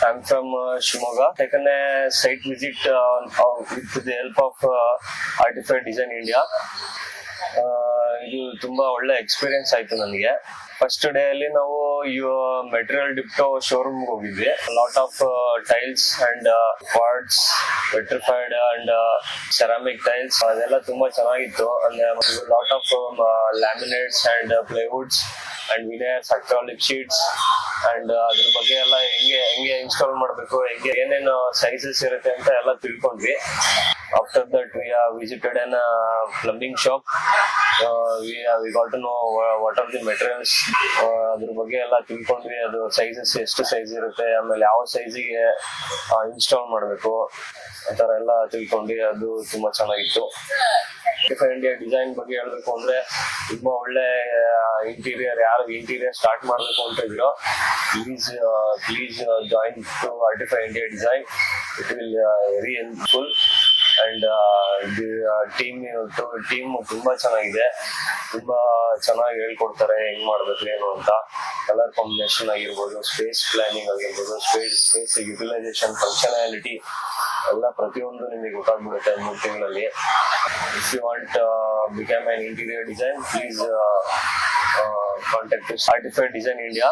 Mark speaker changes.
Speaker 1: I'm from Shimoga. Taken a site visit with the help of Artified Design India. ಇದು ತುಂಬಾ ಒಳ್ಳೆ experience ಆಯ್ತು ನನಗೆ. ಫಸ್ಟ್ ಡೇ ಅಲ್ಲಿ ನಾವು ಮೆಟೀರಿಯಲ್ ಡಿಪ್ಟೋ ಶೋರೂಮ್ ಹೋಗಿದ್ವಿ. Lot of tiles and parts, vitrified and ceramic tiles, ಅದೆಲ್ಲ ತುಂಬಾ ಚೆನ್ನಾಗಿತ್ತು. ಅಂದ್ರೆ lot of laminates and plywoods and veneers, acrylic sheets and ಅದ್ರ ಬಗ್ಗೆ ಎಲ್ಲ ಹೆಂಗೆ ಇನ್ಸ್ಟಾಲ್ ಮಾಡ್ಬೇಕು, ಹೆಂಗೆ ಏನೇನು ಸೈಜಸ್ ಇರುತ್ತೆ ಅಂತ ಎಲ್ಲ ತಿಳ್ಕೊಂಡ್ವಿ. After that, we visited an plumbing shop. We got to know what are the materials. ಅದ್ರ ಬಗ್ಗೆ ಎಲ್ಲ ತಿಳ್ಕೊಂಡ್ವಿ. ಅದು ಸೈಜಸ್ ಎಷ್ಟು ಸೈಜ್ ಇರುತ್ತೆ, ಆಮೇಲೆ ಯಾವ ಸೈಜಿಗೆ ಇನ್ಸ್ಟಾಲ್ ಮಾಡಬೇಕು, ಆ ಥರ ಎಲ್ಲ ತಿಳ್ಕೊಂಡ್ವಿ. ಅದು ತುಂಬಾ ಚೆನ್ನಾಗಿತ್ತು. ಆರ್ಟಿಫೈಡ್ ಇಂಡಿಯಾ ಡಿಸೈನ್ ಬಗ್ಗೆ ಹೇಳ್ಬೇಕು ಅಂದ್ರೆ ತುಂಬಾ ಒಳ್ಳೆ ಇಂಟೀರಿಯರ್. ಯಾರು ಇಂಟೀರಿಯರ್ ಸ್ಟಾರ್ಟ್ ಮಾಡ್ಬೇಕು ಅಂತ ಇದ್ರು, please join to artified India design. It will very helpful. And team ತುಂಬಾ ಚೆನ್ನಾಗಿದೆ. ತುಂಬಾ ಚೆನ್ನಾಗಿ ಹೇಳ್ಕೊಡ್ತಾರೆ ಹೆಂಗ್ ಮಾಡ್ಬೇಕು ಏನು ಅಂತ. ಕಲರ್ ಕಾಂಬಿನೇಷನ್ ಆಗಿರ್ಬೋದು, ಸ್ಪೇಸ್ ಪ್ಲಾನಿಂಗ್ ಆಗಿರ್ಬೋದು, ಸ್ಪೇಸ್ ಯುಟಿಲೈಸೇಷನ್, ಫಂಕ್ಷನಾಲಿಟಿ ಎಲ್ಲ ಪ್ರತಿಯೊಂದು ನಿಮಗೆ ಗೊತ್ತಾಗ್ಬಿಡುತ್ತೆ 3 ತಿಂಗಳಲ್ಲಿ. If you want become an interior design, please contact Artified Design India.